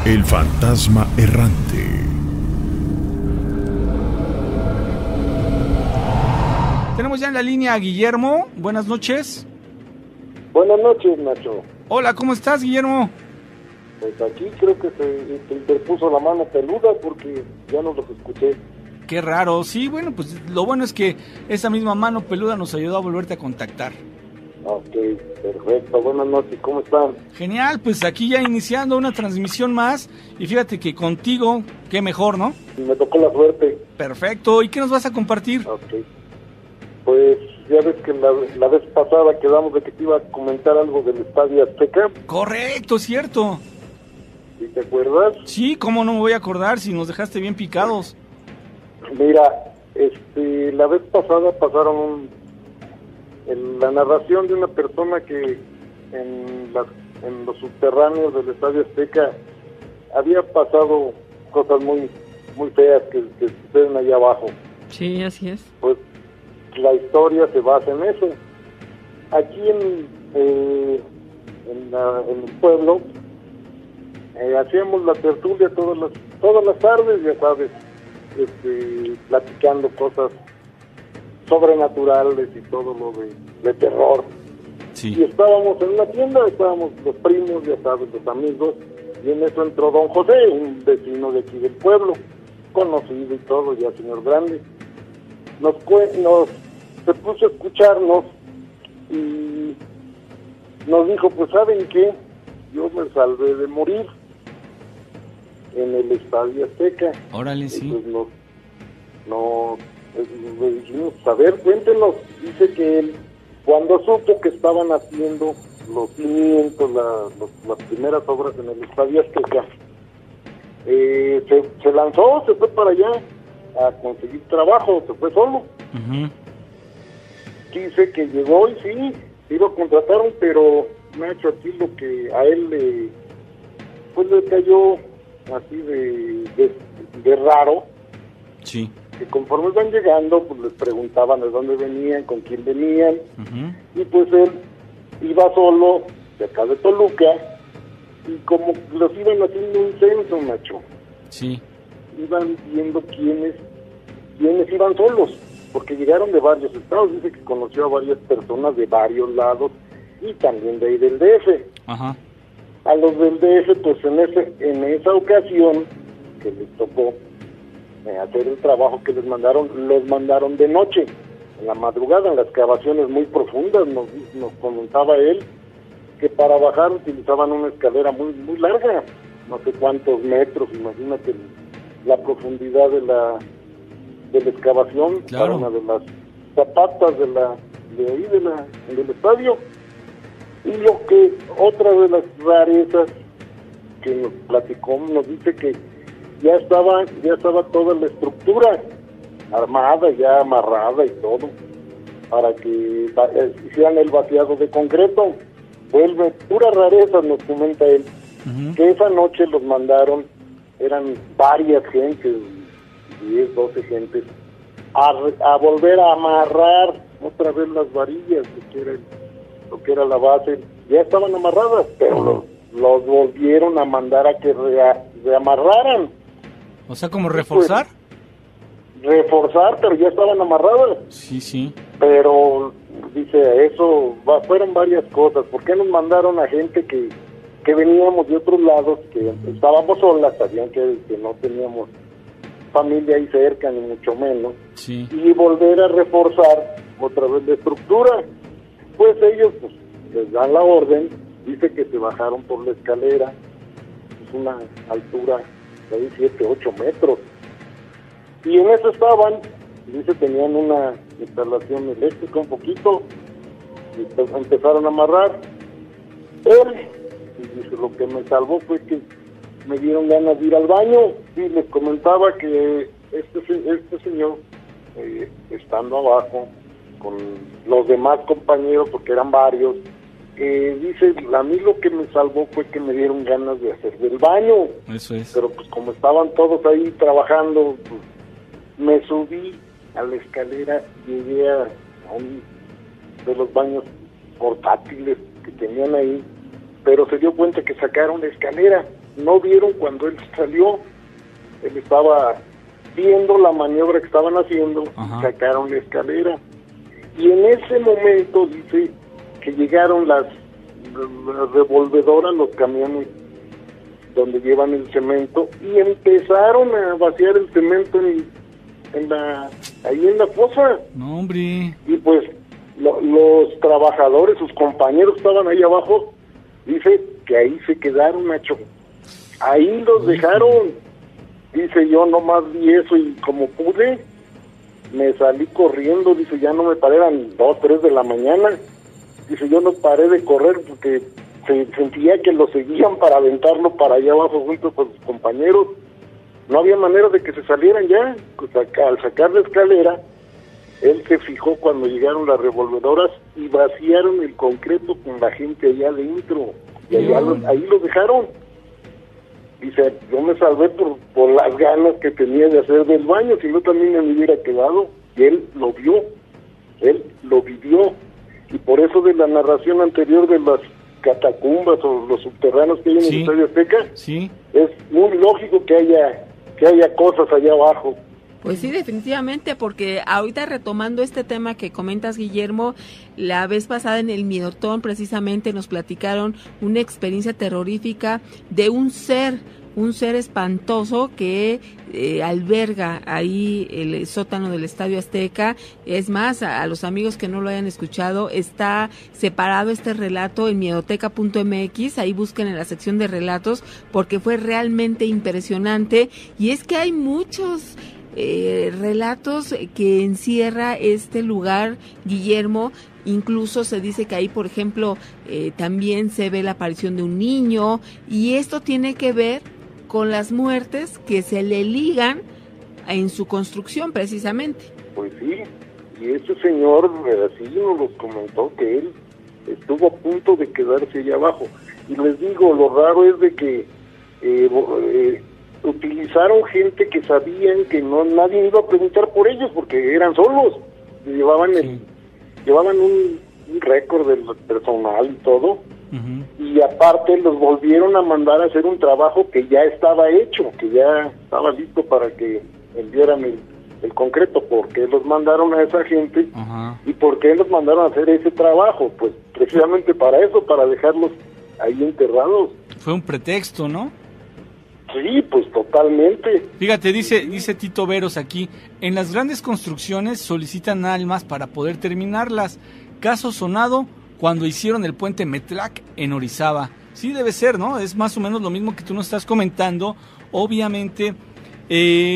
El fantasma errante. Tenemos ya en la línea a Guillermo. Buenas noches. Buenas noches, Nacho. Hola, ¿cómo estás, Guillermo? Pues aquí creo que se interpuso la mano peluda porque ya no los escuché. Qué raro. Sí, bueno, pues lo bueno es que esa misma mano peluda nos ayudó a volverte a contactar. Ok, perfecto. Buenas noches, ¿cómo están? Genial, pues aquí ya iniciando una transmisión más. Y fíjate que contigo, qué mejor, ¿no? Me tocó la suerte. Perfecto. ¿Y qué nos vas a compartir? Ok. Pues ya ves que la vez pasada quedamos de que te iba a comentar algo del Estadio Azteca. Correcto, cierto. ¿Sí te acuerdas? Sí, ¿cómo no me voy a acordar si nos dejaste bien picados? Mira, la vez pasada pasaron la narración de una persona que en los subterráneos del Estadio Azteca había pasado cosas muy muy feas que suceden allá abajo. Sí, así es. Pues la historia se basa en eso. Aquí en el pueblo hacíamos la tertulia todas las tardes, ya sabes, platicando cosas sobrenaturales y todo lo de terror. Sí. Y estábamos en una tienda, estábamos los primos, ya sabes, los amigos, y en eso entró don José, un vecino de aquí del pueblo, conocido y todo, ya señor grande. Se puso a escucharnos y nos dijo, pues ¿saben qué? Yo me salvé de morir en el Estadio Azteca. Órale, sí. Entonces le dijimos, a ver, cuéntenos. Dice que él, cuando supo que estaban haciendo los cimientos, las primeras obras en el Estadio Azteca, se lanzó, se fue para allá a conseguir trabajo, se fue solo. Uh-huh. Dice que llegó y sí lo contrataron, pero Nacho, aquí lo que a él le cayó así de raro. Sí. Que conforme van llegando, pues les preguntaban de dónde venían, con quién venían. Uh-huh. Y pues él iba solo de acá de Toluca y como los iban haciendo un censo, Nacho. Sí. Iban viendo quiénes iban solos, porque llegaron de varios estados. Dice que conoció a varias personas de varios lados y también de ahí del DF. Ajá. A los del DF, pues en esa ocasión que les tocó hacer el trabajo que les mandaron de noche, en la madrugada, en las excavaciones muy profundas. Nos comentaba él que para bajar utilizaban una escalera muy muy larga, no sé cuántos metros, imagínate la profundidad de la excavación. Claro. Para una de las zapatas del estadio. Y otra de las rarezas que nos platicó, nos dice que ya estaba toda la estructura armada, ya amarrada y todo, para que hicieran el vaciado de concreto. Vuelve, pura rareza, nos comenta él. Uh-huh. Que esa noche los mandaron, eran varias gentes, 10, 12 gentes, a volver a amarrar otra vez las varillas, lo que era la base. Ya estaban amarradas, pero los volvieron a mandar a que reamarraran. O sea, ¿como reforzar? Pues, reforzar, pero ya estaban amarradas. Sí, sí. Pero, dice, fueron varias cosas. ¿Por qué nos mandaron a gente que veníamos de otros lados, que estábamos solas, sabían que no teníamos familia ahí cerca, ni mucho menos? Sí. Y volver a reforzar otra vez la estructura? Pues ellos les dan la orden, dice que se bajaron por la escalera, es una altura de 7, 8 metros, y en eso estaban, dice, tenían una instalación eléctrica un poquito, y empezaron a amarrar. Y dice, lo que me salvó fue que me dieron ganas de ir al baño, y les comentaba que este señor, estando abajo con los demás compañeros, porque eran varios, dice, a mí lo que me salvó fue que me dieron ganas de hacer del baño. Eso es. Pero pues como estaban todos ahí trabajando, pues, me subí a la escalera, llegué a un de los baños portátiles que tenían ahí, pero se dio cuenta que sacaron la escalera. No vieron cuando él salió. Él estaba viendo la maniobra que estaban haciendo, sacaron la escalera. Y en ese momento dice que llegaron las revolvedoras, los camiones donde llevan el cemento, y empezaron a vaciar el cemento ahí en la fosa. No, hombre. Y pues los trabajadores, sus compañeros estaban ahí abajo, dice que ahí se quedaron, Nacho. Ahí los dejaron. Dice, yo nomás vi eso y como pude, me salí corriendo. Dice, ya no me paré, eran 2, 3 de la mañana. Dice, yo no paré de correr porque sentía que lo seguían para aventarlo para allá abajo junto con sus compañeros. No había manera de que se salieran ya. Pues al sacar la escalera, él se fijó cuando llegaron las revolvedoras y vaciaron el concreto con la gente allá adentro. Y ahí lo dejaron. Dice, yo me salvé por las ganas que tenía de hacer del baño, si no también me hubiera quedado. Y él lo vio, él lo vivió. Y por eso de la narración anterior de las catacumbas o los subterráneos que hay en el Estadio Azteca, es muy lógico que haya cosas allá abajo. Pues sí, definitivamente, porque ahorita retomando este tema que comentas, Guillermo, la vez pasada en el Miedotón precisamente nos platicaron una experiencia terrorífica de un ser espantoso que alberga ahí el sótano del Estadio Azteca. Es más, a los amigos que no lo hayan escuchado, está separado este relato en miedoteca.mx, ahí busquen en la sección de relatos, porque fue realmente impresionante. Y es que hay muchos relatos que encierra este lugar, Guillermo. Incluso se dice que ahí, por ejemplo, también se ve la aparición de un niño, y esto tiene que ver con las muertes que se le ligan en su construcción, precisamente. Pues sí, y ese señor así nos los comentó, que él estuvo a punto de quedarse allá abajo. Y les digo, lo raro es de que utilizaron gente que sabían que nadie iba a preguntar por ellos porque eran solos, llevaban un récord del personal y todo, y aparte los volvieron a mandar a hacer un trabajo que ya estaba hecho, que ya estaba listo para que enviaran el concreto. ¿Por qué los mandaron a esa gente? ¿Y por qué los mandaron a hacer ese trabajo? Pues precisamente para eso, para dejarlos ahí enterrados. Fue un pretexto, ¿no? Sí, pues totalmente. Fíjate, dice Tito Veros aquí, en las grandes construcciones solicitan almas para poder terminarlas. Caso sonado cuando hicieron el puente Metlac en Orizaba. Sí, debe ser, ¿no? Es más o menos lo mismo que tú nos estás comentando. Obviamente,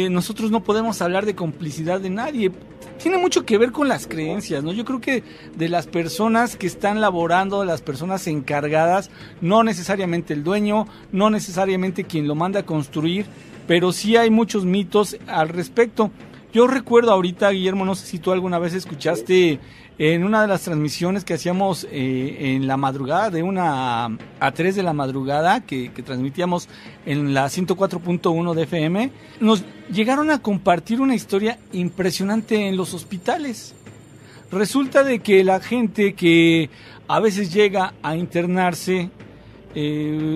nosotros no podemos hablar de complicidad de nadie. Tiene mucho que ver con las creencias, ¿no? Yo creo que de las personas que están laborando, de las personas encargadas, no necesariamente el dueño, no necesariamente quien lo manda a construir, pero sí hay muchos mitos al respecto. Yo recuerdo ahorita, Guillermo, no sé si tú alguna vez escuchaste en una de las transmisiones que hacíamos en la madrugada, de 1 a 3 de la madrugada, que transmitíamos en la 104.1 de FM, nos llegaron a compartir una historia impresionante en los hospitales. Resulta de que la gente que a veces llega a internarse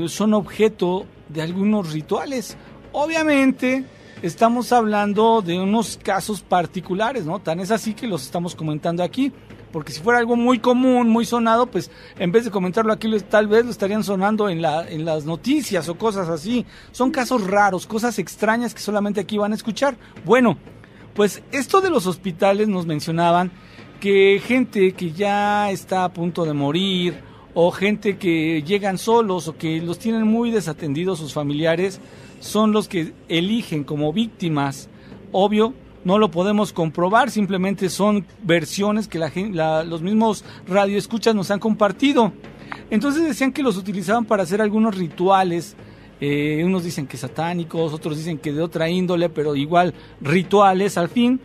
son objeto de algunos rituales. Obviamente estamos hablando de unos casos particulares, ¿no? Tan es así que los estamos comentando aquí, porque si fuera algo muy común, muy sonado, pues en vez de comentarlo aquí, tal vez lo estarían sonando en las noticias o cosas así. Son casos raros, cosas extrañas que solamente aquí van a escuchar. Bueno, pues esto de los hospitales nos mencionaban que gente que ya está a punto de morir, o gente que llegan solos o que los tienen muy desatendidos sus familiares, son los que eligen como víctimas. Obvio, no lo podemos comprobar, simplemente son versiones que los mismos radioescuchas nos han compartido. Entonces decían que los utilizaban para hacer algunos rituales, unos dicen que satánicos, otros dicen que de otra índole, pero igual rituales. Al fin,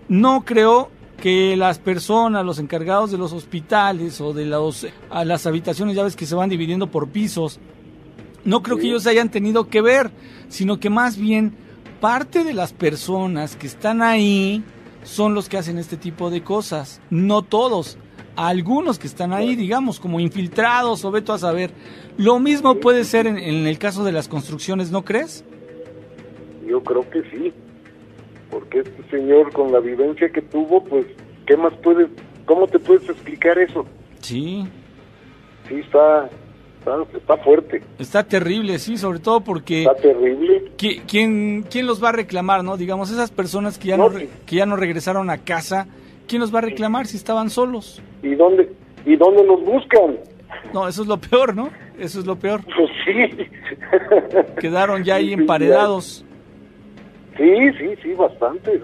no creo que las personas, los encargados de los hospitales o de las habitaciones, ya ves que se van dividiendo por pisos, no creo que ellos hayan tenido que ver, sino que más bien parte de las personas que están ahí son los que hacen este tipo de cosas. No todos. a algunos que están ahí, digamos, como infiltrados o ve tú a saber. Lo mismo puede ser en el caso de las construcciones, ¿no crees? Yo creo que sí, porque este señor con la vivencia que tuvo, pues, ¿qué más cómo te puedes explicar eso? Sí. Sí, está fuerte. Está terrible, sí, sobre todo porque... Está terrible. ¿Quién los va a reclamar, no? Digamos, esas personas que ya no regresaron a casa, ¿quién los va a reclamar si estaban solos? ¿Y dónde los buscan? No, eso es lo peor, ¿no? Eso es lo peor. Pues sí. Quedaron ya ahí emparedados. Sí, bastantes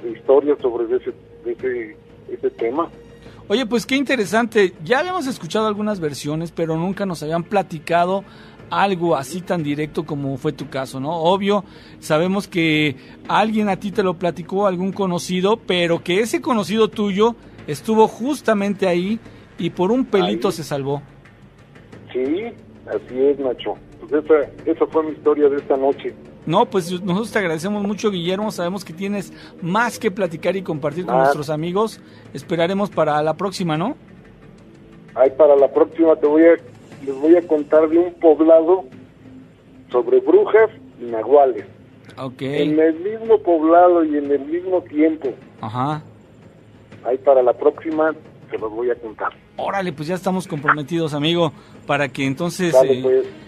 historias sobre ese tema. Oye, pues qué interesante. Ya habíamos escuchado algunas versiones, pero nunca nos habían platicado algo así tan directo como fue tu caso, ¿no? Obvio, sabemos que alguien a ti te lo platicó, algún conocido, pero que ese conocido tuyo estuvo justamente ahí y por un pelito se salvó. Sí, así es, Nacho. Pues esa fue mi historia de esta noche. No, pues nosotros te agradecemos mucho, Guillermo. Sabemos que tienes más que platicar y compartir con nuestros amigos. Esperaremos para la próxima, ¿no? Para la próxima les voy a contar de un poblado sobre brujas y nahuales. Ok. En el mismo poblado y en el mismo tiempo. Ajá. Para la próxima se los voy a contar. Órale, pues ya estamos comprometidos, amigo, para que entonces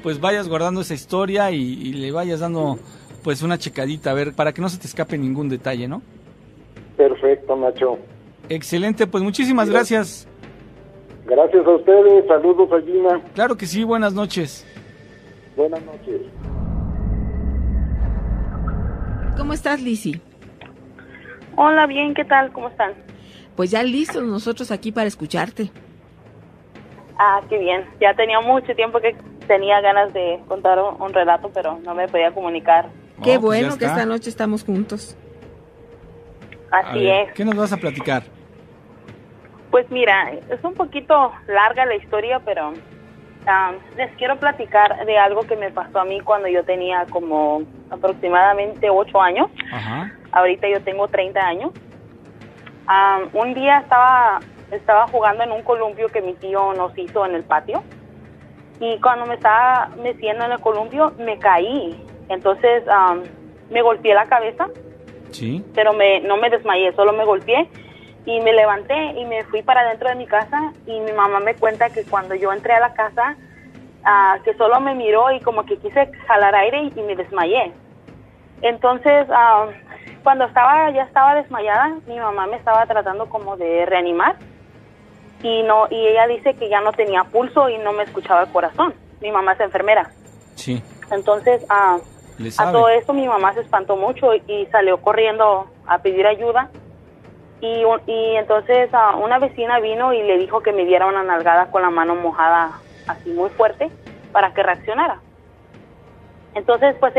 pues vayas guardando esa historia y le vayas dando pues una checadita, a ver, para que no se te escape ningún detalle, ¿no? Perfecto, Nacho. Excelente, pues muchísimas gracias. Gracias a ustedes, saludos a Gina. Claro que sí, buenas noches. Buenas noches. ¿Cómo estás, Lizzy? Hola, bien, ¿qué tal? ¿Cómo están? Pues ya listos nosotros aquí para escucharte. Ah, qué bien. Ya tenía mucho tiempo que tenía ganas de contar un relato, pero no me podía comunicar. Qué pues bueno que esta noche estamos juntos. Así es. ¿Qué nos vas a platicar? Pues mira, es un poquito larga la historia, pero les quiero platicar de algo que me pasó a mí cuando yo tenía como aproximadamente 8 años. Ajá. Ahorita yo tengo 30 años. Un día estaba jugando en un columpio que mi tío nos hizo en el patio, y cuando me estaba metiendo en el columpio me caí. Entonces me golpeé la cabeza. Sí. Pero no me desmayé, solo me golpeé y me levanté y me fui para adentro de mi casa, y mi mamá me cuenta que cuando yo entré a la casa que solo me miró y como que quise jalar aire y me desmayé. Entonces cuando ya estaba desmayada, mi mamá me estaba tratando como de reanimar, y ella dice que ya no tenía pulso y no me escuchaba el corazón. Mi mamá es enfermera. Sí. Entonces a todo esto mi mamá se espantó mucho y salió corriendo a pedir ayuda, y entonces una vecina vino y le dijo que me diera una nalgada con la mano mojada así muy fuerte para que reaccionara. Entonces, pues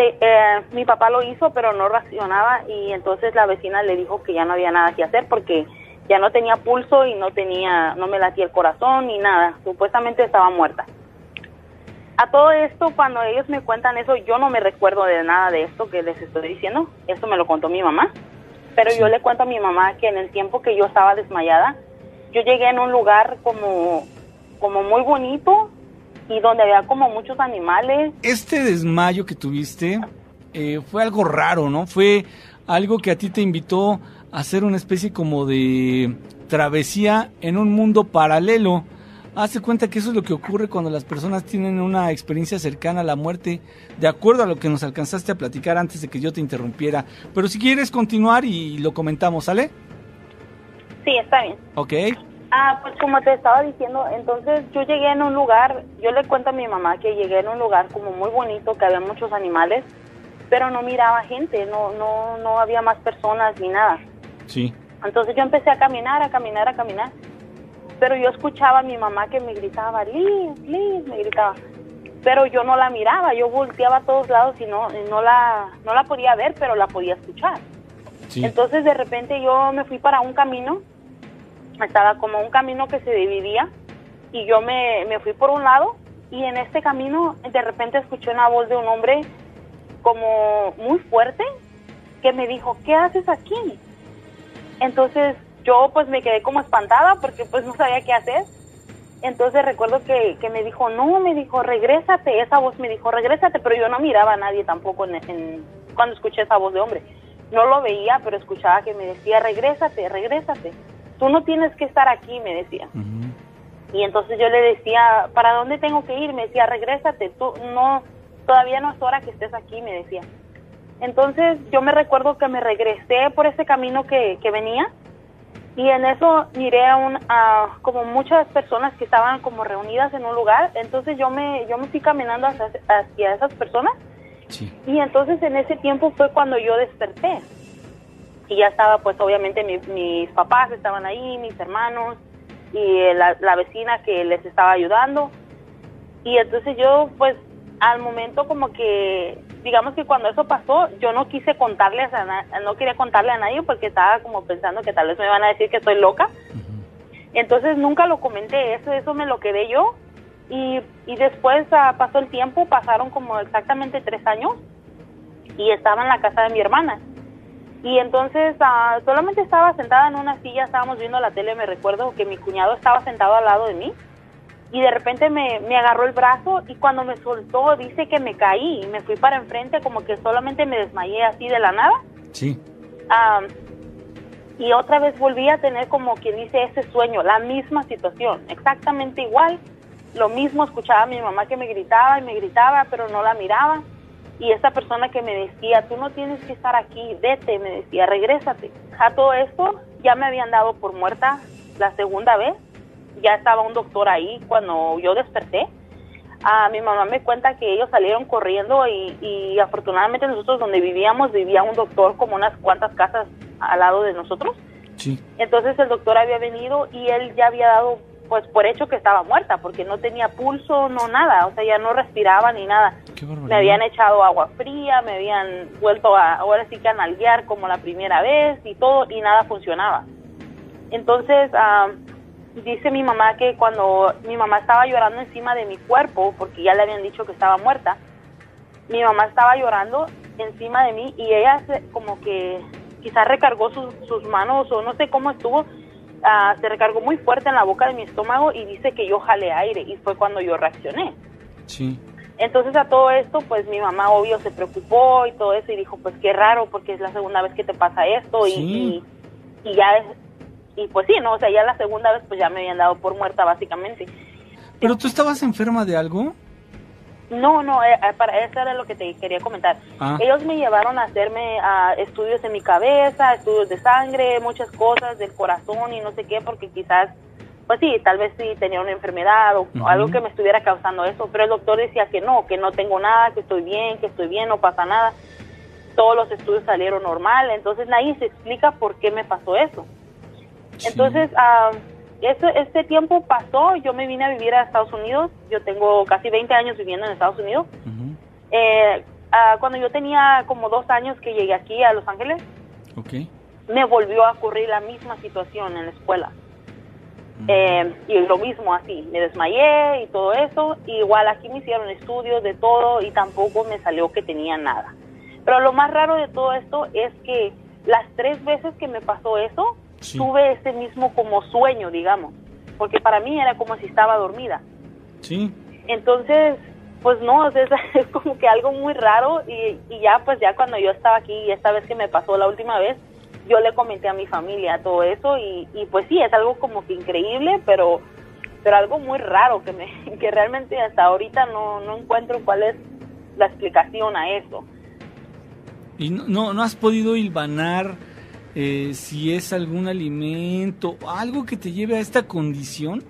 mi papá lo hizo, pero no reaccionaba, y entonces la vecina le dijo que ya no había nada que hacer porque ya no tenía pulso y no me latía el corazón ni nada. Supuestamente estaba muerta. A todo esto, cuando ellos me cuentan eso, yo no me recuerdo de nada de esto que les estoy diciendo. Esto me lo contó mi mamá. Pero yo le cuento a mi mamá que en el tiempo que yo estaba desmayada, yo llegué en un lugar como muy bonito, y donde había como muchos animales. Este desmayo que tuviste fue algo raro, ¿no? Fue algo que a ti te invitó a hacer una especie como de travesía en un mundo paralelo. Hazte cuenta que eso es lo que ocurre cuando las personas tienen una experiencia cercana a la muerte, de acuerdo a lo que nos alcanzaste a platicar antes de que yo te interrumpiera. Pero si quieres continuar y lo comentamos, ¿sale? Sí, está bien. Ok. Pues como te estaba diciendo, entonces yo llegué en un lugar, yo le cuento a mi mamá que llegué en un lugar como muy bonito, que había muchos animales, pero no miraba gente, no había más personas ni nada. Sí. Entonces yo empecé a caminar, pero yo escuchaba a mi mamá que me gritaba, Liz, me gritaba, pero yo no la miraba, yo volteaba a todos lados y no la podía ver, pero la podía escuchar. Sí. Entonces de repente yo me fui para un camino. Estaba como un camino que se dividía, y yo me fui por un lado, y en este camino de repente escuché una voz de un hombre como muy fuerte que me dijo, ¿qué haces aquí? Entonces yo pues me quedé como espantada porque pues no sabía qué hacer. Entonces recuerdo que me dijo, no, me dijo, regrésate, esa voz me dijo, regrésate, pero yo no miraba a nadie tampoco cuando escuché esa voz de hombre. No lo veía, pero escuchaba que me decía, regrésate, tú no tienes que estar aquí, me decía. Y entonces yo le decía, ¿para dónde tengo que ir? Me decía, regrésate, todavía no es hora que estés aquí, me decía. Entonces yo me recuerdo que me regresé por ese camino que venía, y en eso miré a como muchas personas que estaban como reunidas en un lugar. Entonces yo me fui caminando hacia esas personas. Sí. Y entonces en ese tiempo fue cuando yo desperté. Y ya estaba, pues obviamente mis papás estaban ahí, mis hermanos y la vecina que les estaba ayudando. Y entonces yo, pues al momento como que, digamos que cuando eso pasó, yo no quise contarles no quería contarle a nadie porque estaba como pensando que tal vez me iban a decir que estoy loca. Entonces nunca lo comenté, eso me lo quedé yo. Y después pasó el tiempo, pasaron como exactamente 3 años y estaba en la casa de mi hermana. Y entonces solamente estaba sentada en una silla, estábamos viendo la tele. Me recuerdo que mi cuñado estaba sentado al lado de mí y de repente me agarró el brazo, y cuando me soltó dice que me caí y me fui para enfrente, como que solamente me desmayé así de la nada. Sí. Y otra vez volví a tener, como quien dice, ese sueño, la misma situación, exactamente igual. Lo mismo, escuchaba a mi mamá que me gritaba y me gritaba, pero no la miraba. Y esa persona que me decía, tú no tienes que estar aquí, vete, me decía, regrésate. A todo esto ya me habían dado por muerta la segunda vez. Ya estaba un doctor ahí cuando yo desperté. Mi mamá me cuenta que ellos salieron corriendo y afortunadamente nosotros donde vivíamos, vivía un doctor como unas cuantas casas al lado de nosotros. Sí. Entonces el doctor había venido y él ya había dado pues por hecho que estaba muerta, porque no tenía pulso, no nada, o sea, ya no respiraba ni nada. Me habían echado agua fría, me habían vuelto ahora sí que a nalguear como la primera vez y todo, y nada funcionaba. Entonces, dice mi mamá que cuando mi mamá estaba llorando encima de mi cuerpo, porque ya le habían dicho que estaba muerta, mi mamá estaba llorando encima de mí y ella como que quizás recargó sus manos, o no sé cómo estuvo, se recargó muy fuerte en la boca de mi estómago y dice que yo jalé aire, y fue cuando yo reaccioné. Sí. Entonces a todo esto, pues mi mamá obvio se preocupó y todo eso, y dijo, pues qué raro, porque es la segunda vez que te pasa esto. Sí. y ya es, y pues sí, no, o sea, ya la segunda vez pues ya me habían dado por muerta básicamente. ¿Pero tú estabas enferma de algo? No, para eso era lo que te quería comentar. Ellos me llevaron a hacerme estudios en mi cabeza, estudios de sangre, muchas cosas del corazón y no sé qué, porque quizás, pues sí, tal vez sí tenía una enfermedad o algo que me estuviera causando eso, pero el doctor decía que no tengo nada, que estoy bien, no pasa nada. Todos los estudios salieron normal, entonces nadie se explica por qué me pasó eso. Sí. Entonces, este tiempo pasó, yo me vine a vivir a Estados Unidos, yo tengo casi 20 años viviendo en Estados Unidos. Cuando yo tenía como 2 años que llegué aquí a Los Ángeles, me volvió a ocurrir la misma situación en la escuela. Y lo mismo así, me desmayé y todo eso, y igual aquí me hicieron estudios de todo y tampoco me salió que tenía nada. Pero lo más raro de todo esto es que las 3 veces que me pasó eso, tuve ese mismo como sueño, digamos, porque para mí era como si estaba dormida. Sí. Entonces, pues no, es como que algo muy raro, y ya pues ya cuando yo estaba aquí, y esta vez que me pasó la última vez, yo le comenté a mi familia todo eso, y pues sí, es algo como que increíble, pero algo muy raro que realmente hasta ahorita no encuentro cuál es la explicación a eso. ¿Y no has podido hilvanar si es algún alimento, algo que te lleve a esta condición?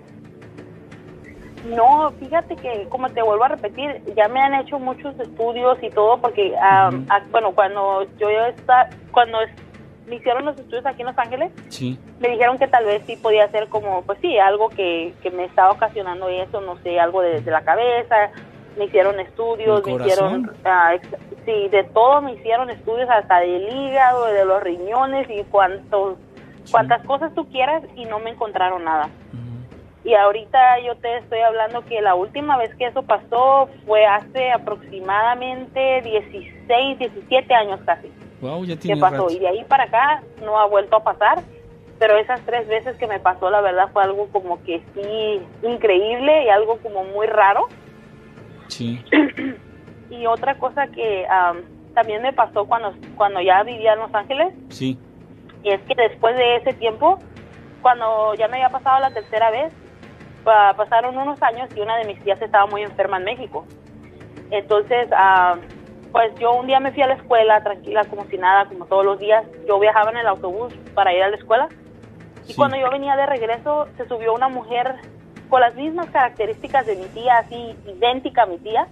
No, fíjate que, como te vuelvo a repetir, ya me han hecho muchos estudios y todo, porque bueno, cuando me hicieron los estudios aquí en Los Ángeles, me dijeron que tal vez sí podía ser como, pues sí, algo que me estaba ocasionando eso, no sé, algo de la cabeza. Me hicieron estudios, me hicieron, de todo me hicieron estudios, hasta del hígado, de los riñones y cuantas cosas tú quieras, y no me encontraron nada. Y ahorita yo te estoy hablando que la última vez que eso pasó fue hace aproximadamente 16, 17 años casi. Wow, ya tiene que pasó, rato. Y de ahí para acá no ha vuelto a pasar. pero esas 3 veces que me pasó, la verdad, fue algo como que sí, increíble y algo como muy raro. Sí. Y otra cosa que también me pasó cuando ya vivía en Los Ángeles, sí, y es que después de ese tiempo, cuando ya me había pasado la tercera vez, pasaron unos años y una de mis tías estaba muy enferma en México. Entonces, pues yo un día me fui a la escuela tranquila, como si nada, como todos los días. Yo viajaba en el autobús para ir a la escuela. Y cuando yo venía de regreso, se subió una mujer con las mismas características de mi tía, así idéntica a mi tía,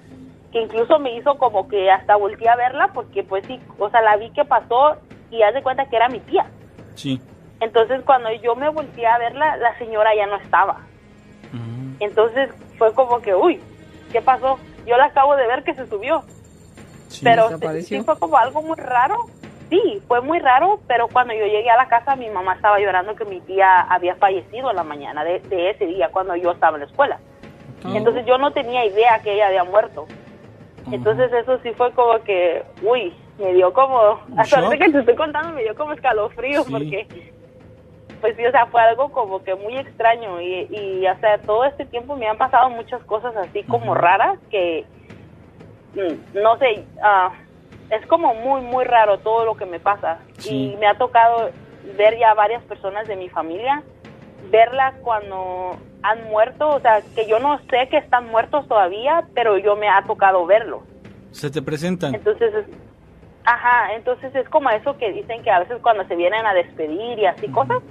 que incluso me hizo como que hasta volteé a verla, porque pues sí, o sea, la vi que pasó y haz de cuenta que era mi tía. Sí. Entonces cuando yo me volteé a verla, la señora ya no estaba. Entonces fue como que, uy, ¿qué pasó? Yo la acabo de ver que se subió. Sí, pero sí fue como algo muy raro. Sí, fue muy raro, pero cuando yo llegué a la casa, mi mamá estaba llorando que mi tía había fallecido en la mañana de ese día, cuando yo estaba en la escuela. Entonces yo no tenía idea que ella había muerto. Entonces eso sí fue como que, uy, me dio como, hasta ahorita que te estoy contando, me dio como escalofrío, porque, pues sí, o sea, fue algo como que muy extraño, y o sea, todo este tiempo me han pasado muchas cosas así como raras, que, no sé, es como muy, muy raro todo lo que me pasa, y me ha tocado ver ya varias personas de mi familia, verlas cuando han muerto, o sea, que yo no sé que están muertos todavía, pero yo me ha tocado verlos. ¿Se te presentan? Entonces, entonces es como eso que dicen que a veces cuando se vienen a despedir y así cosas,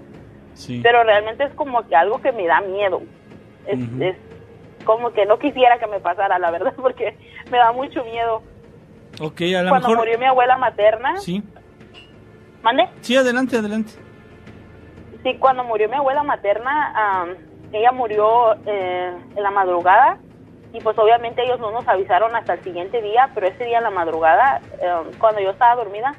pero realmente es como que algo que me da miedo. Es como que no quisiera que me pasara, la verdad, porque me da mucho miedo. Okay, a lo cuando mejor... murió mi abuela materna... Sí. ¿Mande? Sí, adelante. Sí, cuando murió mi abuela materna, ella murió en la madrugada, y pues obviamente ellos no nos avisaron hasta el siguiente día, pero ese día en la madrugada, cuando yo estaba dormida,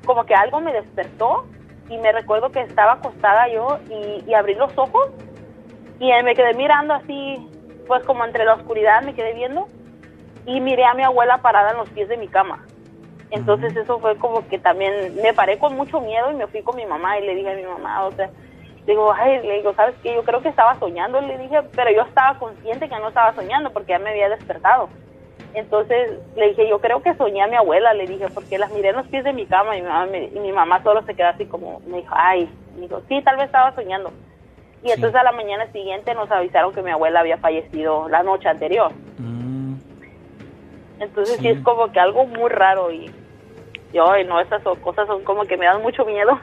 como que algo me despertó, y me recuerdo que estaba acostada yo, y abrí los ojos, y me quedé mirando así, pues como entre la oscuridad me quedé viendo, y miré a mi abuela parada en los pies de mi cama. Entonces eso fue como que también me paré con mucho miedo, y me fui con mi mamá y le dije a mi mamá, o sea, le digo, ¿sabes qué? Yo creo que estaba soñando, le dije, pero yo estaba consciente que no estaba soñando porque ya me había despertado. Entonces le dije, yo creo que soñé a mi abuela, le dije, porque las miré en los pies de mi cama, y mi mamá solo se quedó así como, me dijo, sí, tal vez estaba soñando. Y entonces a la mañana siguiente nos avisaron que mi abuela había fallecido la noche anterior. Entonces sí es como que algo muy raro, y esas cosas son como que me dan mucho miedo.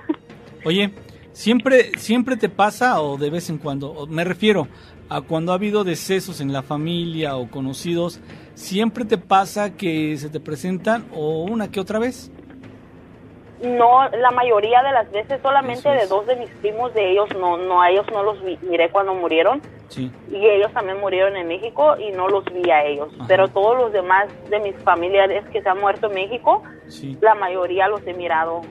Oye, ¿siempre te pasa o de vez en cuando? Me refiero a cuando ha habido decesos en la familia o conocidos, ¿siempre te pasa que se te presentan o una que otra vez? No, la mayoría de las veces, solamente de 2 de mis primos, de ellos a ellos no los miré cuando murieron. Sí. Y ellos también murieron en México y no los vi a ellos. Ajá. Pero todos los demás de mis familiares que se han muerto en México, la mayoría los he mirado.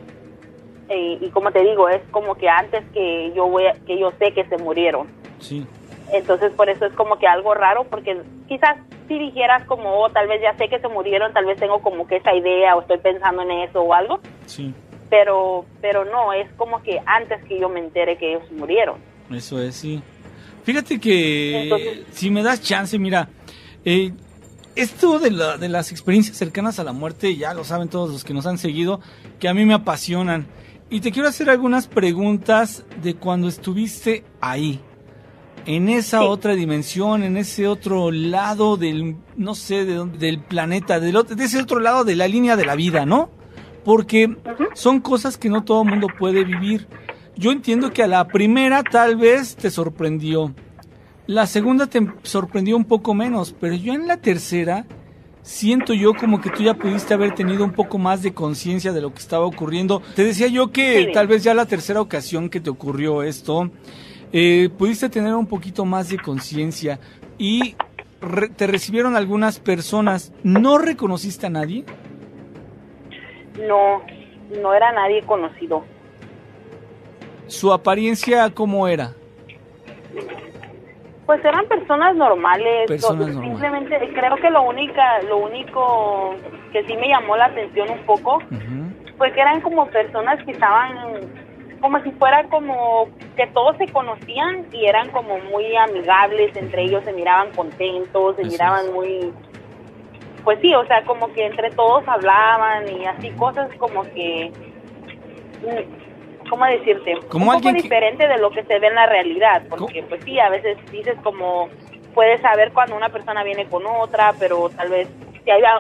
Y como te digo, es como que antes que yo sé que se murieron. Sí. Entonces por eso es como que algo raro, porque quizás si dijeras como, tal vez ya sé que se murieron, tal vez tengo como que esa idea o estoy pensando en eso o algo. Sí. Pero no, es como que antes que yo me entere que ellos murieron. Eso es, sí. Fíjate que entonces, si me das chance, mira, esto de las experiencias cercanas a la muerte, ya lo saben todos los que nos han seguido, que a mí me apasionan. Y te quiero hacer algunas preguntas de cuando estuviste ahí, en esa otra dimensión, en ese otro lado del, no sé, del planeta, de ese otro lado de la línea de la vida, ¿no? Porque son cosas que no todo el mundo puede vivir. Yo entiendo que a la primera tal vez te sorprendió, la segunda te sorprendió un poco menos, pero yo en la tercera siento yo como que tú ya pudiste haber tenido un poco más de conciencia de lo que estaba ocurriendo. Te decía yo que tal vez ya la tercera ocasión que te ocurrió esto, pudiste tener un poquito más de conciencia y te recibieron algunas personas. ¿No reconociste a nadie? No era nadie conocido. ¿Su apariencia cómo era? Pues eran personas normales. Simplemente creo que lo único que sí me llamó la atención un poco, pues que eran como personas que estaban como si fuera como que todos se conocían y eran como muy amigables entre ellos, se miraban contentos, se miraban muy, pues sí, o sea, como que entre todos hablaban y así cosas como que, ¿cómo decirte? Como un poco diferente de lo que se ve en la realidad, porque pues sí, a veces dices como, puedes saber cuando una persona viene con otra, pero tal vez,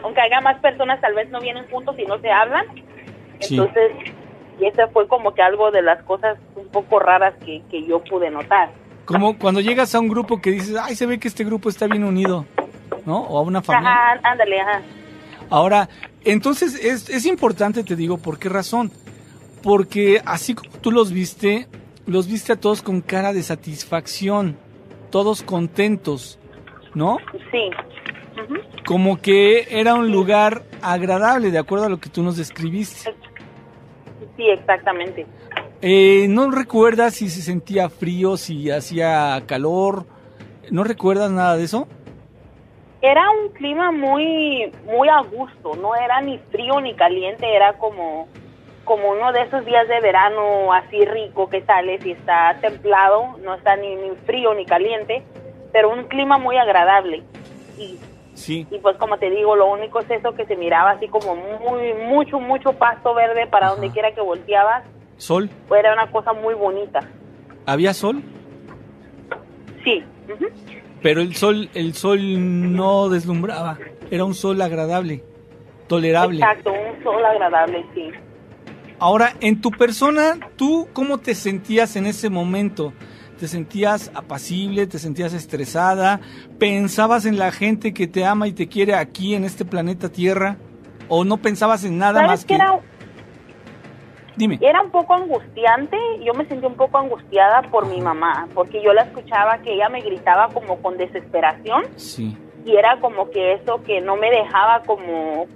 aunque haya más personas, tal vez no vienen juntos y no se hablan, entonces, y eso fue como que algo de las cosas un poco raras que yo pude notar. Como cuando llegas a un grupo que dices, ay, se ve que este grupo está bien unido, ¿no? O a una familia. Ajá, ándale, ajá. Ahora, entonces es importante, te digo, ¿por qué razón? Porque así como tú los viste a todos con cara de satisfacción, todos contentos, ¿no? Sí. Uh-huh. Como que era un lugar agradable, de acuerdo a lo que tú nos describiste. Sí, exactamente. ¿No recuerdas si se sentía frío, si hacía calor? ¿No recuerdas nada de eso? Era un clima muy a gusto, no era ni frío ni caliente, era como uno de esos días de verano así rico que sales y está templado, no está ni frío ni caliente, pero un clima muy agradable. Sí. Y pues como te digo, lo único es eso, que se miraba así como mucho pasto verde para donde quiera que volteabas. ¿Sol? Era una cosa muy bonita. ¿Había sol? Sí. Uh-huh. Pero el sol no deslumbraba, era un sol agradable, tolerable. Exacto, un sol agradable, sí. Ahora, en tu persona, ¿tú cómo te sentías en ese momento? ¿Te sentías apacible? ¿Te sentías estresada? ¿Pensabas en la gente que te ama y te quiere aquí en este planeta Tierra? ¿O no pensabas en nada más que...? Dime. Era un poco angustiante, yo me sentí un poco angustiada por mi mamá, porque yo la escuchaba que ella me gritaba como con desesperación. Sí. Y era como que eso que no me dejaba como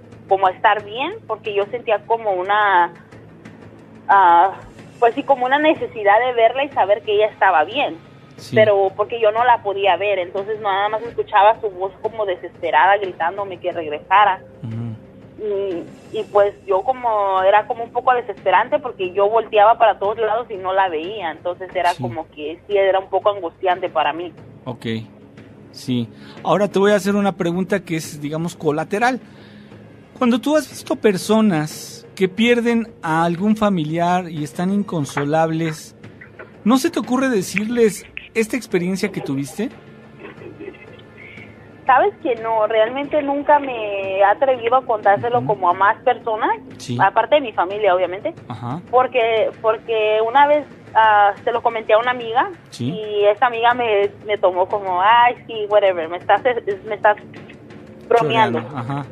estar bien, porque yo sentía como una... pues sí, como una necesidad de verla y saber que ella estaba bien, sí. Pero porque yo no la podía ver, entonces nada más escuchaba su voz como desesperada gritándome que regresara. Uh-huh. Y pues yo era como un poco desesperante porque yo volteaba para todos lados y no la veía, entonces era como que sí, era un poco angustiante para mí. Ok, sí. Ahora te voy a hacer una pregunta que es, digamos, colateral. Cuando tú has visto personas que pierden a algún familiar y están inconsolables, ¿no se te ocurre decirles esta experiencia que tuviste? Sabes que no, realmente nunca me he atrevido a contárselo como a más personas, aparte de mi familia, obviamente. Ajá. Porque una vez se lo comenté a una amiga y esa amiga me tomó como, ay, sí, whatever, me estás bromeando. Ajá.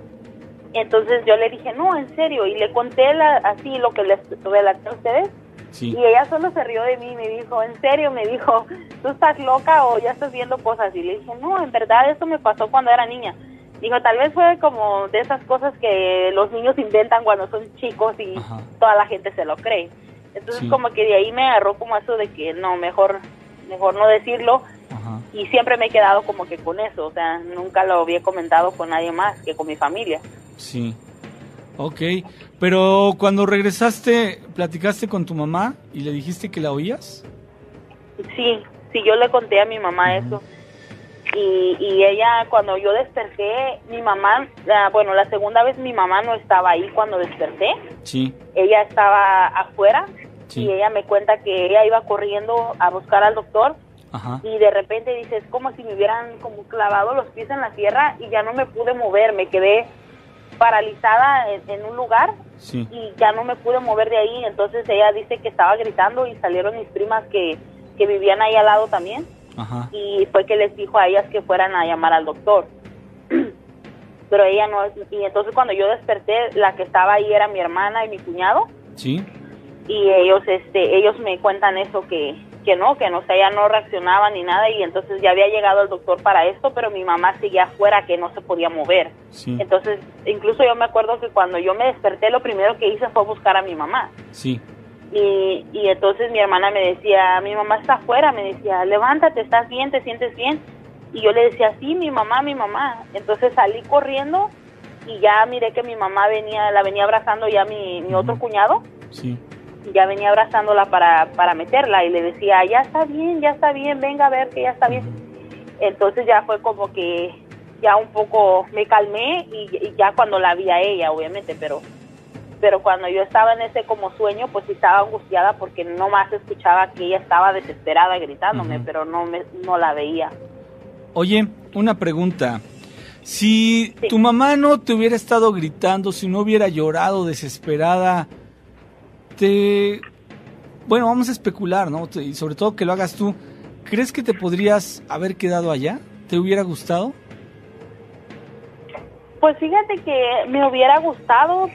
Entonces yo le dije, no, en serio, y le conté así lo que les relaté a ustedes. Sí. Y ella solo se rió de mí y me dijo, ¿en serio? Me dijo, ¿tú estás loca o ya estás viendo cosas? Y le dije, no, en verdad eso me pasó cuando era niña. Dijo, tal vez fue como de esas cosas que los niños inventan cuando son chicos y toda la gente se lo cree. Entonces como que de ahí me agarró como eso de que no, mejor no decirlo. Ajá. Y siempre me he quedado como que con eso, o sea, nunca lo había comentado con nadie más que con mi familia. Sí. Ok, pero cuando regresaste, ¿platicaste con tu mamá y le dijiste que la oías? Sí, yo le conté a mi mamá eso. Y ella, cuando yo desperté, mi mamá, la segunda vez mi mamá no estaba ahí cuando desperté. Sí. Ella estaba afuera y ella me cuenta que ella iba corriendo a buscar al doctor. Ajá. Y de repente dice, es como si me hubieran como clavado los pies en la tierra y ya no me pude mover, me quedé paralizada en un lugar y ya no me pude mover de ahí. Entonces ella dice que estaba gritando y salieron mis primas que vivían ahí al lado también. Ajá. Y fue que les dijo a ellas que fueran a llamar al doctor. Pero ella no, y entonces cuando yo desperté, la que estaba ahí era mi hermana y mi cuñado. Sí. Y ellos me cuentan eso, que no, o sea, ella no reaccionaba ni nada, y entonces ya había llegado el doctor para esto, pero mi mamá seguía afuera, que no se podía mover. Sí. Entonces, incluso yo me acuerdo que cuando yo me desperté, lo primero que hice fue buscar a mi mamá. Sí. Y entonces mi hermana me decía, mi mamá está afuera, me decía, levántate, ¿estás bien? ¿Te sientes bien? Y yo le decía, sí, mi mamá. Entonces salí corriendo y ya miré que mi mamá la venía abrazando ya mi otro cuñado. Sí. ya venía abrazándola para meterla y le decía, ya está bien, venga a ver que ya está bien. Entonces ya fue como que ya un poco me calmé y ya cuando la vi a ella, obviamente, pero cuando yo estaba en ese como sueño, pues sí estaba angustiada porque nomás escuchaba que ella estaba desesperada gritándome, pero no la veía. Oye, una pregunta. Si tu mamá no te hubiera estado gritando, si no hubiera llorado desesperada, bueno, vamos a especular, ¿no? Y sobre todo que lo hagas tú, ¿crees que te podrías haber quedado allá? ¿Te hubiera gustado? Pues fíjate que me hubiera gustado,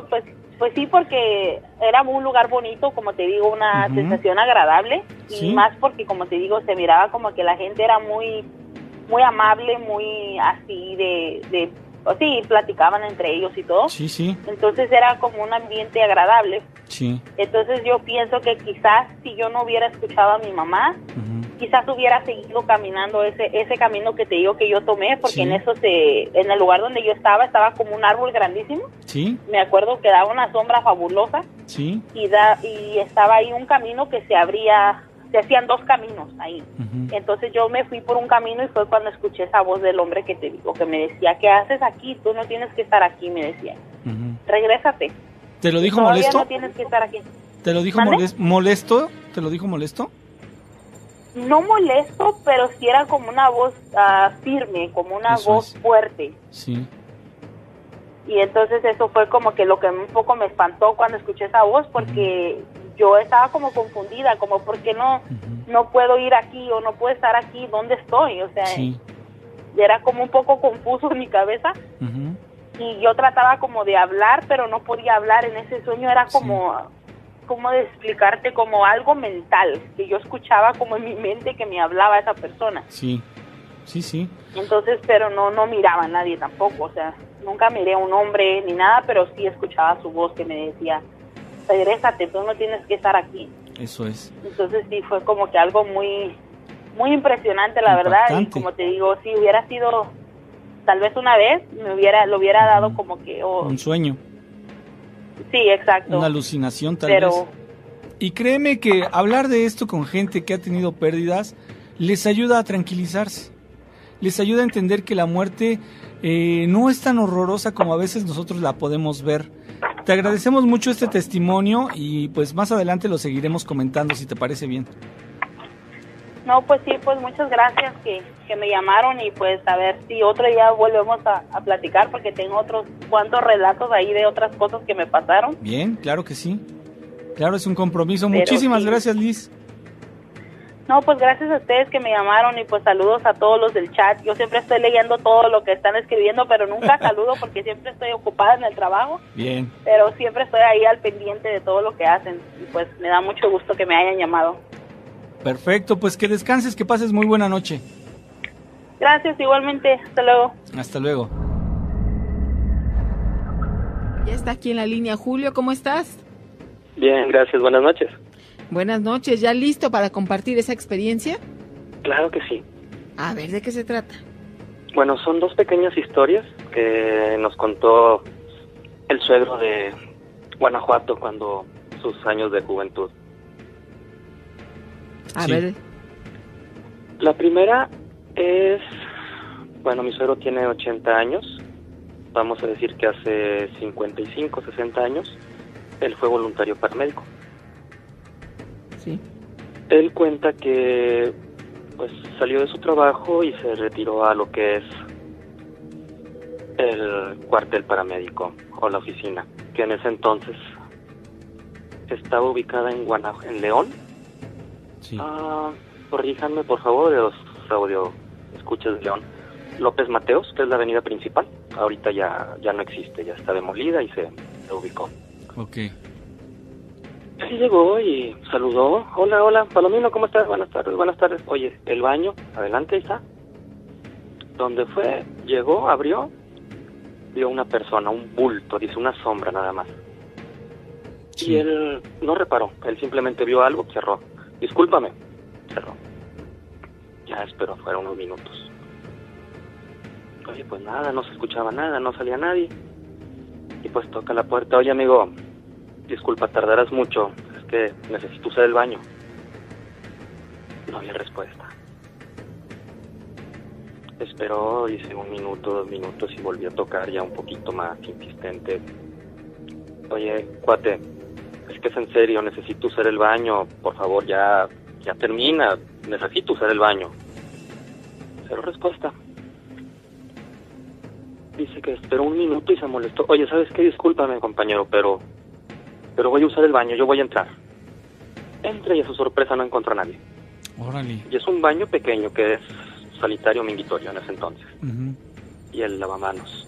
pues sí, porque era un lugar bonito, como te digo, una sensación agradable, y más porque, como te digo, se miraba como que la gente era muy muy amable, muy así sí, platicaban entre ellos y todo. Sí, sí. Entonces era como un ambiente agradable. Sí. Entonces yo pienso que quizás si yo no hubiera escuchado a mi mamá, quizás hubiera seguido caminando ese camino que te digo que yo tomé, porque en el lugar donde yo estaba como un árbol grandísimo. Sí. Me acuerdo que daba una sombra fabulosa. Sí. Y estaba ahí un camino que se hacían dos caminos ahí. Entonces yo me fui por un camino y fue cuando escuché esa voz del hombre que te digo, que me decía, ¿qué haces aquí? Tú no tienes que estar aquí, me decía. Regrésate. ¿Te lo dijo molesto? No tienes que estar aquí. ¿Te lo dijo molesto? ¿Te lo dijo molesto? No molesto, pero sí era como una voz firme, como una voz fuerte. Sí. Y entonces eso fue como que lo que un poco me espantó cuando escuché esa voz, porque yo estaba como confundida, como ¿por qué no puedo ir aquí o no puedo estar aquí? ¿Dónde estoy? O sea, era como un poco confuso en mi cabeza. Y yo trataba como de hablar, pero no podía hablar. En ese sueño era como de explicarte, como algo mental, que yo escuchaba como en mi mente que me hablaba esa persona. Sí, sí, sí. Entonces, pero no miraba a nadie tampoco, o sea, nunca miré a un hombre ni nada, pero sí escuchaba su voz que me decía, regrésate, tú no tienes que estar aquí. Eso es. Entonces sí, fue como que algo muy muy impresionante, la verdad, y como te digo, si hubiera sido tal vez una vez, lo hubiera dado como que... un sueño. Sí, exacto. Una alucinación tal vez. Y créeme que hablar de esto con gente que ha tenido pérdidas les ayuda a tranquilizarse. Les ayuda a entender que la muerte no es tan horrorosa como a veces nosotros la podemos ver. Te agradecemos mucho este testimonio y pues más adelante lo seguiremos comentando si te parece bien. No, pues sí, pues muchas gracias que me llamaron y pues a ver si otro día volvemos a platicar porque tengo otros cuantos relatos ahí de otras cosas que me pasaron. Bien, claro que sí. Claro, es un compromiso. Pero muchísimas gracias, Liz. No, pues gracias a ustedes que me llamaron y pues saludos a todos los del chat. Yo siempre estoy leyendo todo lo que están escribiendo, pero nunca saludo porque siempre estoy ocupada en el trabajo. Bien. Pero siempre estoy ahí al pendiente de todo lo que hacen y pues me da mucho gusto que me hayan llamado. Perfecto, pues que descanses, que pases muy buena noche. Gracias, igualmente. Hasta luego. Hasta luego. Ya está aquí en la línea Julio, ¿cómo estás? Bien, gracias, buenas noches. Buenas noches, ¿ya listo para compartir esa experiencia? Claro que sí. A ver, ¿de qué se trata? Bueno, son dos pequeñas historias que nos contó el suegro de Guanajuato cuando sus años de juventud. A ver. La primera es, bueno, mi suegro tiene 80 años, vamos a decir que hace 55, 60 años, él fue voluntario paramédico. Sí. Él cuenta que pues salió de su trabajo y se retiró a lo que es el cuartel paramédico o la oficina, que en ese entonces estaba ubicada en León. Sí. Corríjanme por favor de los audio escuchas de León. López Mateos, que es la avenida principal, ahorita ya no existe, ya está demolida y se ubicó. Ok. Sí, llegó y saludó. Hola, Palomino, ¿cómo estás? Buenas tardes. Oye, el baño, adelante, ahí está. Donde fue, llegó, abrió, vio una persona, un bulto, dice una sombra nada más. Sí. Y él no reparó, él simplemente vio algo, cerró. Discúlpame, cerró. Ya esperó, fueron unos minutos. Oye, pues nada, no se escuchaba nada, no salía nadie. Y pues toca la puerta. Oye, amigo, disculpa, tardarás mucho, es que necesito usar el baño. No había respuesta. Esperó, hice 1 minuto, 2 minutos y volví a tocar ya un poquito más insistente. Oye, cuate, es que es en serio, necesito usar el baño, por favor, ya termina, necesito usar el baño. Cero respuesta. Dice que esperó 1 minuto y se molestó. Oye, ¿sabes qué? Discúlpame, compañero, pero voy a usar el baño, yo voy a entrar. Entra y a su sorpresa no encontró a nadie. Órale. Y es un baño pequeño que es sanitario mingitorio en ese entonces. Uh-huh. Y el lavamanos.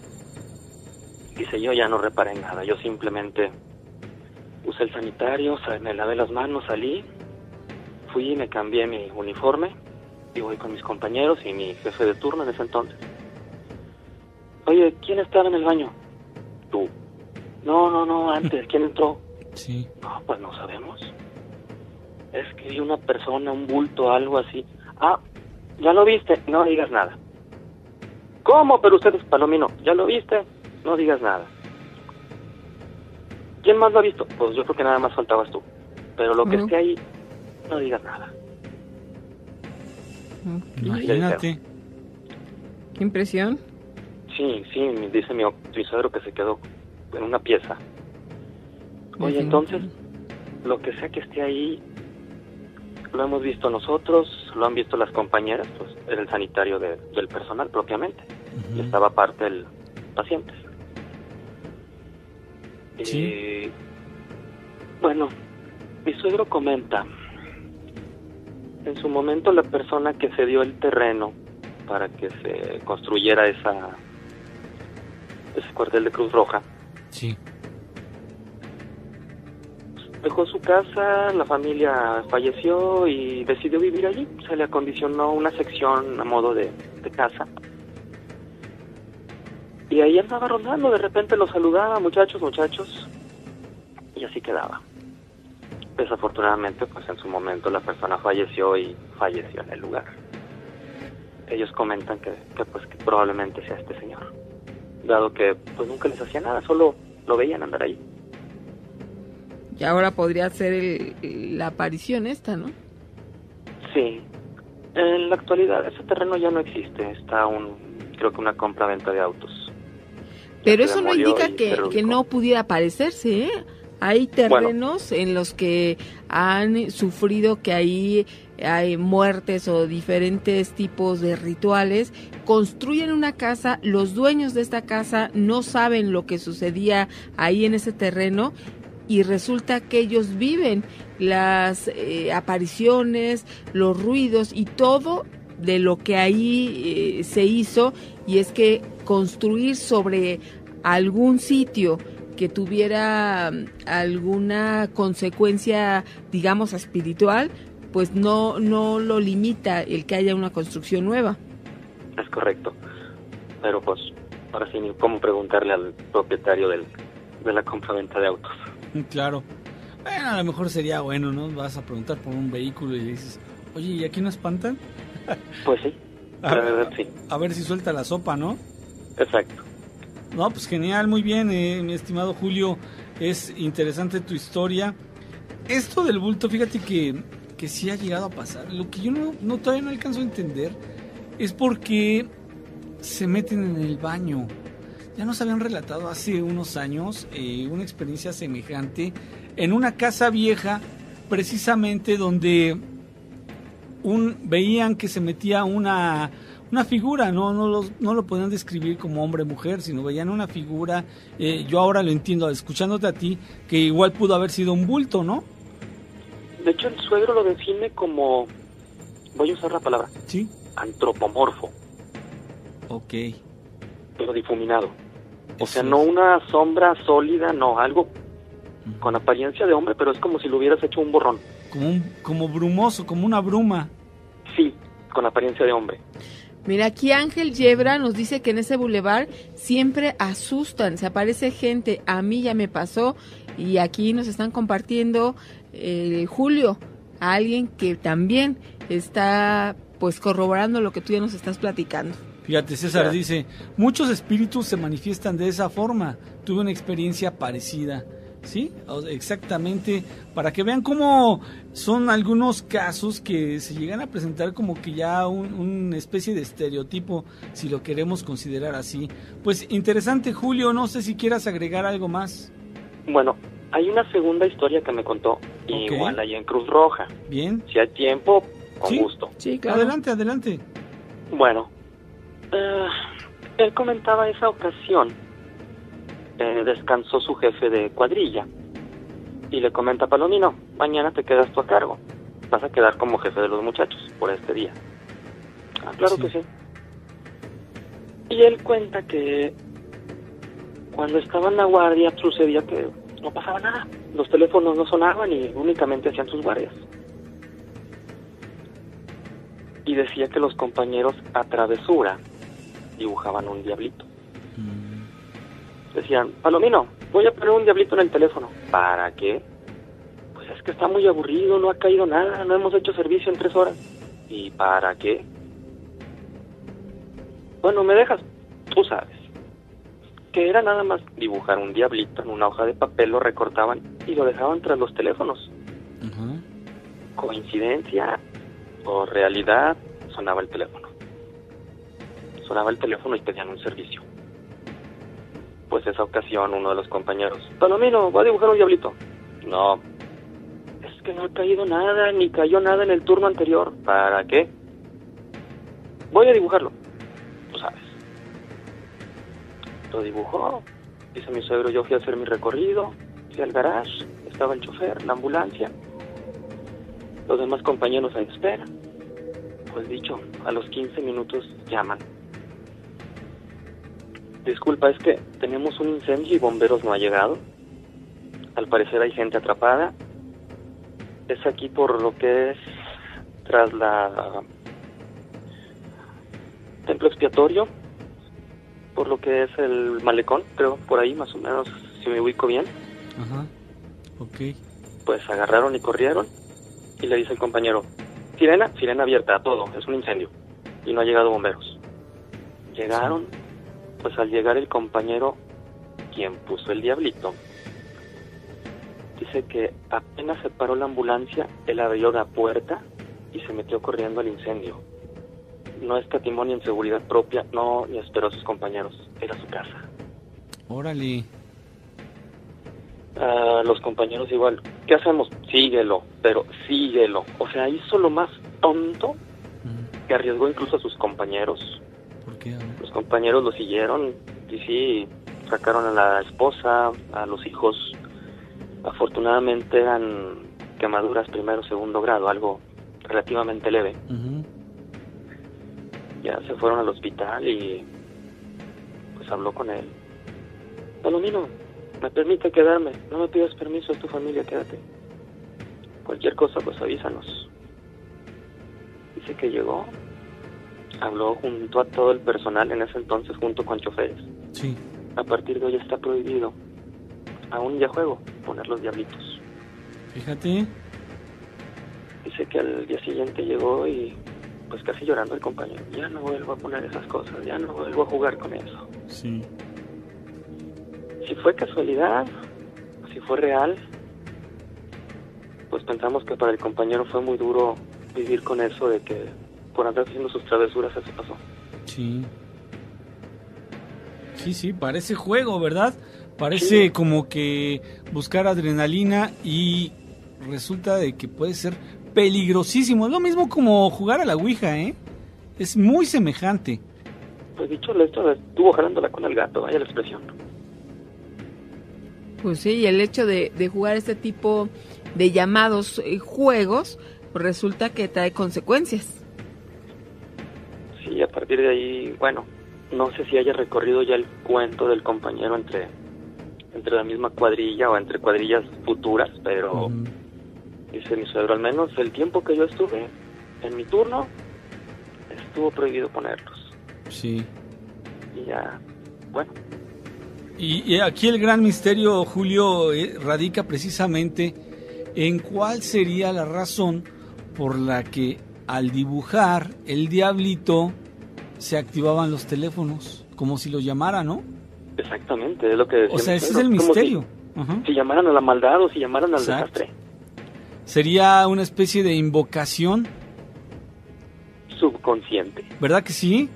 Dice, yo ya no reparé en nada, yo simplemente usé el sanitario, me lavé las manos, salí, fui y me cambié mi uniforme y voy con mis compañeros y mi jefe de turno en ese entonces. Oye, ¿quién estaba en el baño? Tú. No, antes, ¿quién entró? Sí. No, pues no sabemos. Es que vi una persona, un bulto, algo así. Ah, ¿ya lo viste? No digas nada. ¿Cómo? Pero usted es Palomino. ¿Ya lo viste? No digas nada. ¿Quién más lo ha visto? Pues yo creo que nada más faltabas tú. Pero lo que esté ahí, no digas nada. Imagínate. ¿Qué impresión? Sí, dice mi suegro que se quedó en una pieza. Oye, entonces, lo que sea que esté ahí, lo hemos visto nosotros, lo han visto las compañeras, pues era el sanitario del personal propiamente. Uh-huh. Y estaba parte del paciente. Sí. Bueno, mi suegro comenta, en su momento la persona que cedió el terreno para que se construyera ese cuartel de Cruz Roja, sí, dejó su casa, la familia falleció y decidió vivir allí. Se le acondicionó una sección a modo de casa. Y ahí andaba rondando, de repente lo saludaba, muchachos, y así quedaba. Desafortunadamente, pues en su momento la persona falleció y falleció en el lugar. Ellos comentan que probablemente sea este señor, dado que pues nunca les hacía nada, solo lo veían andar ahí. Y ahora podría ser la aparición esta, ¿no? Sí. En la actualidad ese terreno ya no existe, está creo que una compra-venta de autos. Pero eso no indica que no pudiera aparecerse, ¿eh? Hay terrenos en los que han sufrido que ahí hay muertes o diferentes tipos de rituales, construyen una casa, los dueños de esta casa no saben lo que sucedía ahí en ese terreno y resulta que ellos viven las apariciones, los ruidos y todo de lo que ahí se hizo, y es que construir sobre algún sitio que tuviera alguna consecuencia, digamos, espiritual, pues no lo limita el que haya una construcción nueva. Es correcto. Pero pues, ahora sí, ¿cómo preguntarle al propietario de la compraventa de autos? Claro. Bueno, a lo mejor sería bueno, ¿no? Vas a preguntar por un vehículo y le dices, oye, ¿y aquí no espantan? Pues sí. Sí. A ver si suelta la sopa, ¿no? Exacto. No, pues genial, muy bien, mi estimado Julio, es interesante tu historia. Esto del bulto, fíjate que sí ha llegado a pasar. Lo que yo todavía no alcanzo a entender es por qué se meten en el baño. Ya nos habían relatado hace unos años una experiencia semejante en una casa vieja, precisamente donde veían que se metía una figura, no lo podían describir como hombre o mujer, sino veían una figura. Yo ahora lo entiendo, escuchándote a ti, que igual pudo haber sido un bulto, ¿no? De hecho, el suegro lo define como, voy a usar la palabra, ¿sí? Antropomorfo. Ok. Pero difuminado. O sea, no una sombra sólida, no, algo con apariencia de hombre, pero es como si lo hubieras hecho un borrón. Como brumoso, como una bruma. Sí, con apariencia de hombre. Mira, aquí Ángel Yebra nos dice que en ese bulevar siempre asustan, se aparece gente, a mí ya me pasó, y aquí nos están compartiendo, Julio, a alguien que también está pues corroborando lo que tú ya nos estás platicando. Fíjate, César dice, muchos espíritus se manifiestan de esa forma, tuve una experiencia parecida. ¿sí? Exactamente, para que vean cómo son algunos casos que se llegan a presentar como que ya una especie de estereotipo, si lo queremos considerar así. Pues interesante, Julio, no sé si quieras agregar algo más. Bueno, hay una segunda historia que me contó, igual ahí en Cruz Roja. Bien. Si hay tiempo, con gusto. Sí, claro. Adelante. Bueno, él comentaba esa ocasión, descansó su jefe de cuadrilla y le comenta: Palomino, mañana te quedas tú a cargo, vas a quedar como jefe de los muchachos por este día. Ah, claro que sí. Y él cuenta que cuando estaba en la guardia sucedía que no pasaba nada, los teléfonos no sonaban y únicamente hacían sus guardias. Y decía que los compañeros a travesura dibujaban un diablito. Decían: Palomino, voy a poner un diablito en el teléfono. ¿Para qué? Pues es que está muy aburrido, no ha caído nada, no hemos hecho servicio en 3 horas. ¿Y para qué? Bueno, ¿me dejas? Tú sabes. Que era nada más dibujar un diablito en una hoja de papel, lo recortaban y lo dejaban tras los teléfonos. ¿Coincidencia o realidad? Sonaba el teléfono. Sonaba el teléfono y pedían un servicio. Pues esa ocasión uno de los compañeros: Palomino, voy a dibujar un diablito. No, es que no ha caído nada, ni cayó nada en el turno anterior. ¿Para qué? Voy a dibujarlo. Tú sabes. Lo dibujó. Dice mi suegro: yo fui a hacer mi recorrido, fui al garage, estaba el chofer, la ambulancia, los demás compañeros en espera. Pues dicho, a los 15 minutos llaman: disculpa, es que tenemos un incendio y bomberos no ha llegado. Al parecer hay gente atrapada. Es aquí por lo que es tras la templo expiatorio, por lo que es el malecón, creo, por ahí más o menos, si me ubico bien. Pues agarraron y corrieron y le dice el compañero: sirena abierta a todo, es un incendio y no ha llegado bomberos. Llegaron. Pues al llegar el compañero, quien puso el diablito, dice que apenas se paró la ambulancia, él abrió la puerta y se metió corriendo al incendio. No escatimó ni en seguridad propia, no, ni esperó a sus compañeros, era su casa. Órale. Los compañeros igual: ¿qué hacemos? Síguelo, pero síguelo. O sea, hizo lo más tonto, que arriesgó incluso a sus compañeros. ¿Por qué? Los compañeros lo siguieron y sí, sacaron a la esposa, a los hijos. Afortunadamente eran quemaduras primero o segundo grado, algo relativamente leve. Ya se fueron al hospital y pues habló con él: Palomino, ¿me permite quedarme? No me pidas permiso, es tu familia, quédate. Cualquier cosa, pues avísanos. Dice que llegó, habló junto a todo el personal en ese entonces, junto con choferes. Sí. A partir de hoy está prohibido, aún ya juego, poner los diablitos. Fíjate. Dice que al día siguiente llegó y pues casi llorando el compañero: ya no vuelvo a poner esas cosas, ya no vuelvo a jugar con eso. Sí. Si fue casualidad, si fue real, pues pensamos que para el compañero fue muy duro vivir con eso de que por andar haciendo sus travesuras eso pasó. Sí. Sí, parece juego, ¿verdad? Parece como que buscar adrenalina y resulta de que puede ser peligrosísimo. Es lo mismo como jugar a la ouija, ¿eh? Es muy semejante. Pues dicho esto, estuvo jalándola con el gato, vaya la expresión. Pues sí, y el hecho de jugar este tipo de llamados juegos, pues resulta que trae consecuencias. Sí, a partir de ahí, bueno, no sé si haya recorrido ya el cuento del compañero entre la misma cuadrilla o entre cuadrillas futuras, pero dice mi suegro: al menos el tiempo que yo estuve en mi turno, estuvo prohibido ponerlos. Sí. Y ya, bueno. Y aquí el gran misterio, Julio, radica precisamente en cuál sería la razón por la que al dibujar el diablito se activaban los teléfonos, como si los llamara, ¿no? Exactamente, es lo que decía. O sea, ese es el misterio. si llamaran a la maldad o si llamaran al Exacto. desastre. ¿Sería una especie de invocación? Subconsciente. ¿Verdad que sí?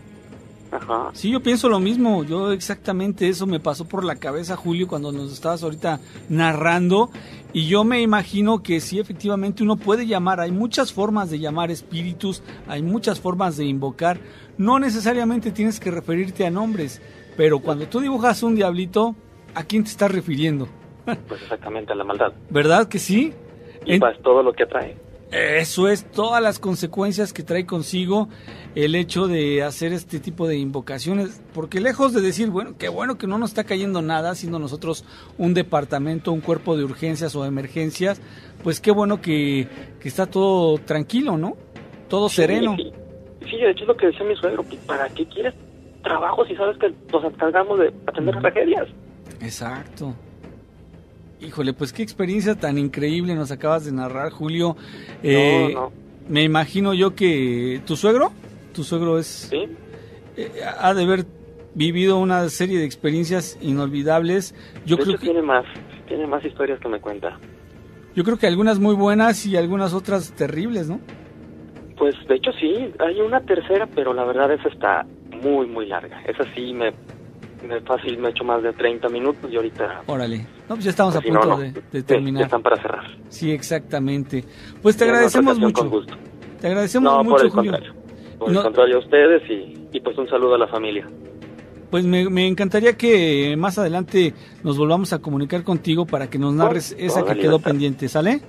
Ajá. Sí, yo pienso lo mismo. Yo exactamente eso me pasó por la cabeza, Julio, cuando nos estabas ahorita narrando. Y yo me imagino que sí, efectivamente uno puede llamar. Hay muchas formas de llamar espíritus, hay muchas formas de invocar. No necesariamente tienes que referirte a nombres, pero cuando tú dibujas un diablito, ¿a quién te estás refiriendo? Pues exactamente, a la maldad. ¿Verdad que sí? Y pues todo lo que trae. Eso es, todas las consecuencias que trae consigo el hecho de hacer este tipo de invocaciones, porque lejos de decir, bueno, qué bueno que no nos está cayendo nada, siendo nosotros un departamento, un cuerpo de urgencias o emergencias, pues qué bueno que está todo tranquilo, ¿no? Todo sereno. Sí, de hecho es lo que decía mi suegro, ¿para qué quieres trabajo si sabes que nos encargamos de atender tragedias? Exacto. Híjole, pues qué experiencia tan increíble nos acabas de narrar, Julio. No. Me imagino yo que tu suegro es... Sí. Ha de haber vivido una serie de experiencias inolvidables. Yo creo que tiene más historias que me cuenta. Yo creo que algunas muy buenas y algunas otras terribles, ¿no? Pues de hecho sí, hay una tercera, pero la verdad esa está muy, muy larga. Esa sí fácil me he hecho más de 30 minutos y ahorita... Órale, no, pues ya estamos a punto de terminar. Ya están para cerrar. Sí, exactamente. Pues te agradecemos mucho. Con gusto. Te agradecemos mucho, Julio. Por el contrario a ustedes y pues un saludo a la familia. Pues me encantaría que más adelante nos volvamos a comunicar contigo para que nos narres esa que quedó pendiente, ¿sale?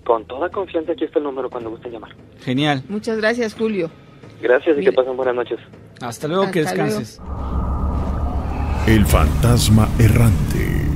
Con toda confianza, aquí está el número cuando gusten llamar. Genial. Muchas gracias, Julio. Gracias y que pasen buenas noches. Hasta luego, que descanses. El fantasma errante.